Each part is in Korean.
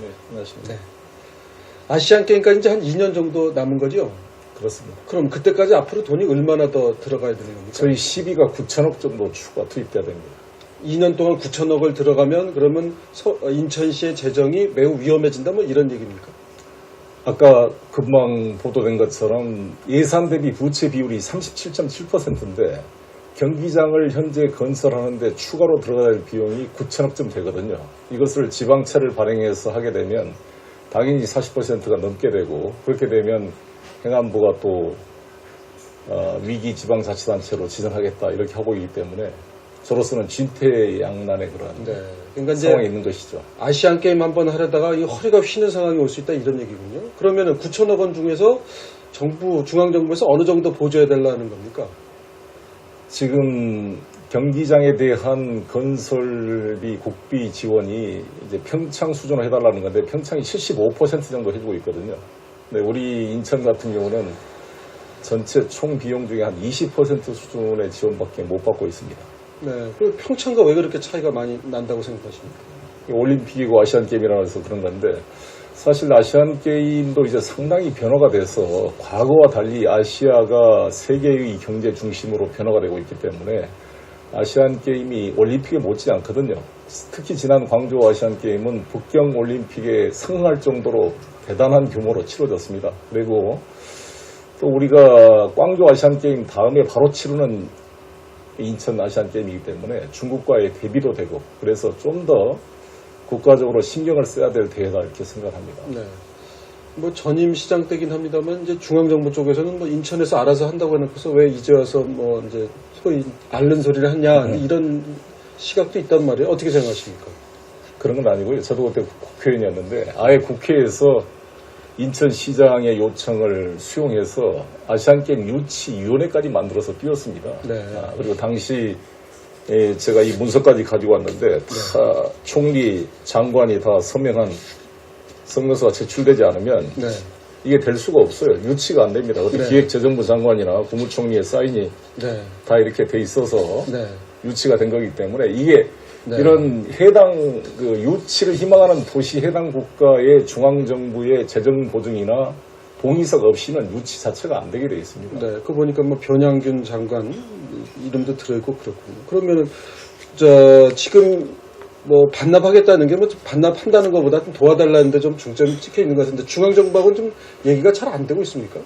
네, 안녕하십니까. 네. 아시안 게임까지 이제 한 2년 정도 남은 거죠? 그렇습니다. 그럼 그때까지 앞으로 돈이 얼마나 더 들어가야 되는 겁니까? 저희 시비가 9천억 정도 추가 투입돼야 됩니다. 2년 동안 9천억을 들어가면 그러면 인천시의 재정이 매우 위험해진다 뭐 이런 얘기입니까? 아까 금방 보도된 것처럼 예산 대비 부채 비율이 37.7%인데 경기장을 현재 건설하는데 추가로 들어가야 할 비용이 9천억쯤 되거든요. 이것을 지방채를 발행해서 하게 되면 당연히 40%가 넘게 되고, 그렇게 되면 행안부가 또 위기 지방자치단체로 지정하겠다 이렇게 하고 있기 때문에 저로서는 진퇴양난의 그런 그러니까 이제 상황에 있는 것이죠. 아시안 게임 한번 하려다가 이 허리가 휘는 상황이 올 수 있다 이런 얘기군요. 그러면은 9천억 원 중에서 중앙정부에서 어느 정도 보조해야 되려는 겁니까? 지금 경기장에 대한 건설비 국비 지원이 이제 평창 수준으로 해달라는 건데 평창이 75% 정도 해주고 있거든요. 근데 우리 인천 같은 경우는 전체 총 비용 중에 한 20% 수준의 지원밖에 못 받고 있습니다. 네. 그 평창과 왜 그렇게 차이가 많이 난다고 생각하십니까? 올림픽이고 아시안게임이라서 그런 건데 사실 아시안게임도 이제 상당히 변화가 돼서 과거와 달리 아시아가 세계의 경제 중심으로 변화가 되고 있기 때문에 아시안게임이 올림픽에 못지 않거든요. 특히 지난 광주 아시안게임은 북경 올림픽에 상응할 정도로 대단한 규모로 치러졌습니다. 그리고 또 우리가 광주 아시안게임 다음에 바로 치르는 인천 아시안게임이기 때문에 중국과의 대비도 되고 그래서 좀 더 국가적으로 신경을 써야 될 대회다 이렇게 생각합니다. 네. 뭐 전임 시장 때긴 합니다만 이제 중앙정부 쪽에서는 뭐 인천에서 알아서 한다고 해놓고서 왜 이제 와서 뭐 이제 소위 앓는 소리를 하냐 이런 시각도 있단 말이에요. 어떻게 생각하십니까? 그런 건 아니고요. 저도 그때 국회의원이었는데 아예 국회에서 인천시장의 요청을 수용해서 아시안게임 유치위원회까지 만들어서 띄웠습니다. 네. 그리고 당시 제가 이 문서까지 가지고 왔는데 다 총리, 장관이 다 서명한 성명서가 제출되지 않으면 네. 이게 될 수가 없어요. 유치가 안 됩니다. 어디 네. 기획재정부 장관이나 국무총리의 사인이 네. 다 이렇게 돼 있어서 네. 유치가 된 거기 때문에 이게 네. 이런 해당 유치를 희망하는 도시 해당 국가의 중앙정부의 재정 보증이나 동의석 없이는 유치 자체가 안 되게 돼 있습니다. 네. 그 보니까 뭐 변양균 장관 이름도 들어있고 그렇군요. 그러면은 지금 뭐 반납하겠다는 게 뭐 반납한다는 것보다 좀 도와달라는데 좀 중점이 찍혀 있는 것 같은데 중앙정부하고는 좀 얘기가 잘 안 되고 있습니까?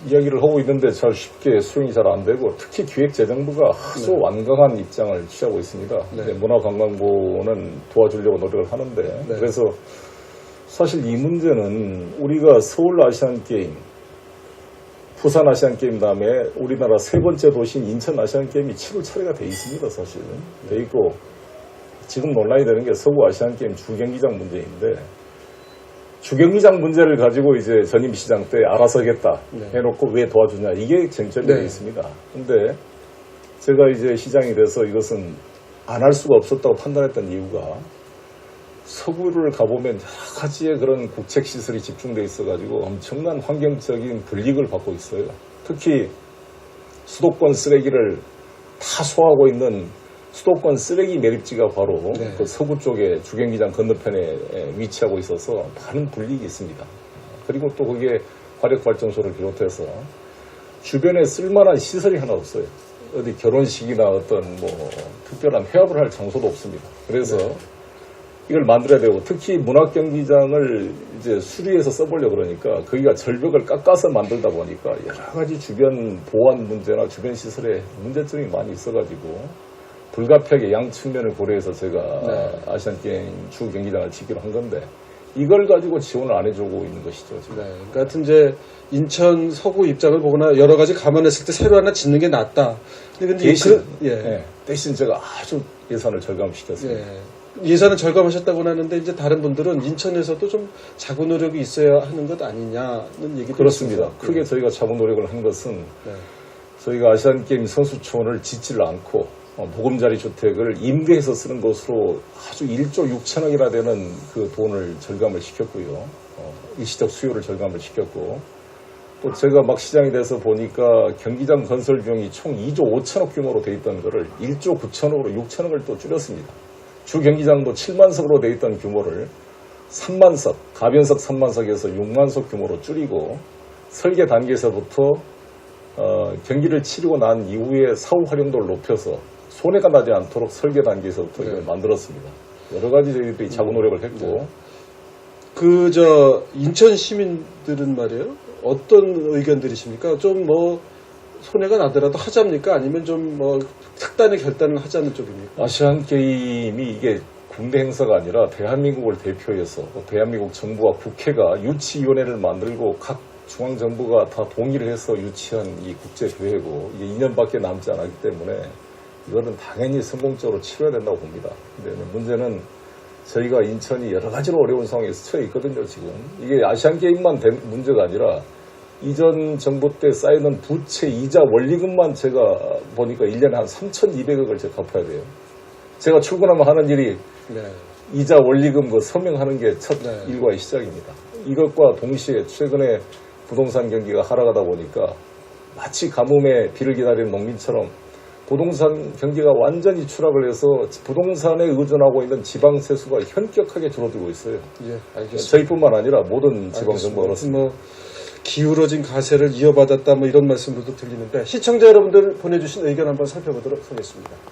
이야기를 하고 있는데 잘 쉽게 수용이 잘 안 되고 특히 기획재정부가 아주 완강한 입장을 취하고 있습니다. 네. 문화관광부는 도와주려고 노력을 하는데 네. 그래서 사실 이 문제는 우리가 서울 아시안게임, 부산 아시안게임 다음에 우리나라 세 번째 도시인 인천 아시안게임이 치를 차례가 돼 있습니다. 사실은 돼 있고 지금 논란이 되는 게 서구 아시안게임 주경기장 문제인데 주경기장 문제를 가지고 이제 전임 시장 때 알아서 하겠다 해놓고 왜 도와주냐 이게 쟁점이 되어 있습니다. 근데 제가 이제 시장이 돼서 이것은 안 할 수가 없었다고 판단했던 이유가 서구를 가보면 여러 가지의 그런 국책시설이 집중되어 있어가지고 엄청난 환경적인 불이익을 받고 있어요. 특히 수도권 쓰레기를 다 소화하고 있는 수도권 쓰레기 매립지가 바로 그 서구 쪽에 주경기장 건너편에 위치하고 있어서 많은 불이익이 있습니다. 그리고 또 거기에 화력발전소를 비롯해서 주변에 쓸만한 시설이 하나 없어요. 어디 결혼식이나 어떤 뭐 특별한 회합을 할 장소도 없습니다. 그래서 이걸 만들어야 되고 특히 문학경기장을 이제 수리해서 써보려고 그러니까 거기가 절벽을 깎아서 만들다 보니까 여러 가지 주변 보안 문제나 주변 시설에 문제점이 많이 있어가지고 불가피하게 양 측면을 고려해서 제가 아시안게임 주 경기장을 짓기로 한 건데 이걸 가지고 지원을 안 해주고 있는 것이죠. 지금. 네. 그러니까 하여튼 이제 인천 서구 입장을 보거나 여러 가지 감안했을 때 새로 하나 짓는 게 낫다. 근데 대신, 대신 제가 아주 예산을 절감시켰습니다. 예산을 절감하셨다고 하는데 이제 다른 분들은 인천에서도 좀 자구 노력이 있어야 하는 것 아니냐는 얘기도 그렇습니다. 있습니다. 크게 저희가 자구 노력을 한 것은 저희가 아시안게임 선수촌을 짓지를 않고 보금자리 주택을 임대해서 쓰는 것으로 아주 1조 6천억이나 되는 그 돈을 절감을 시켰고요. 일시적 수요를 절감을 시켰고 또 제가 막 시장이 돼서 보니까 경기장 건설 비용이 총 2조 5천억 규모로 돼 있던 거를 1조 9천억으로 6천억을 또 줄였습니다. 주 경기장도 7만 석으로 돼 있던 규모를 3만석, 가변석 3만석에서 6만석 규모로 줄이고 설계 단계에서부터 경기를 치르고 난 이후에 사후 활용도를 높여서 손해가 나지 않도록 설계 단계에서부터 이걸 만들었습니다. 여러 가지 저희들이 자구 노력을 했고 인천 시민들은 말이에요. 어떤 의견들이십니까? 좀 뭐 손해가 나더라도 하자입니까? 아니면 좀 뭐 특단의 결단을 하자는 쪽입니까? 아시안 게임이 이게 군대 행사가 아니라 대한민국을 대표해서 대한민국 정부와 국회가 유치위원회를 만들고 각 중앙정부가 다 동의를 해서 유치한 이 국제대회고 이게 2년밖에 남지 않았기 때문에 이거는 당연히 성공적으로 치러야 된다고 봅니다. 근데 문제는 저희가 인천이 여러 가지로 어려운 상황에 처해 있거든요, 지금. 이게 아시안게임만 문제가 아니라 이전 정부 때 쌓이는 부채, 이자, 원리금만 제가 보니까 1년에 한 3,200억을 제가 갚아야 돼요. 제가 출근하면 하는 일이 네. 이자, 원리금 그 서명하는 게 첫 일과의 시작입니다. 이것과 동시에 최근에 부동산 경기가 하락하다 보니까 마치 가뭄에 비를 기다리는 농민처럼 부동산 경기가 완전히 추락을 해서 부동산에 의존하고 있는 지방 세수가 현격하게 줄어들고 있어요. 예, 알겠습니다. 저희뿐만 아니라 모든 지방 정부가 그렇습니다. 뭐 기울어진 가세를 이어받았다 뭐 이런 말씀들도 들리는데 시청자 여러분들 보내주신 의견 한번 살펴보도록 하겠습니다.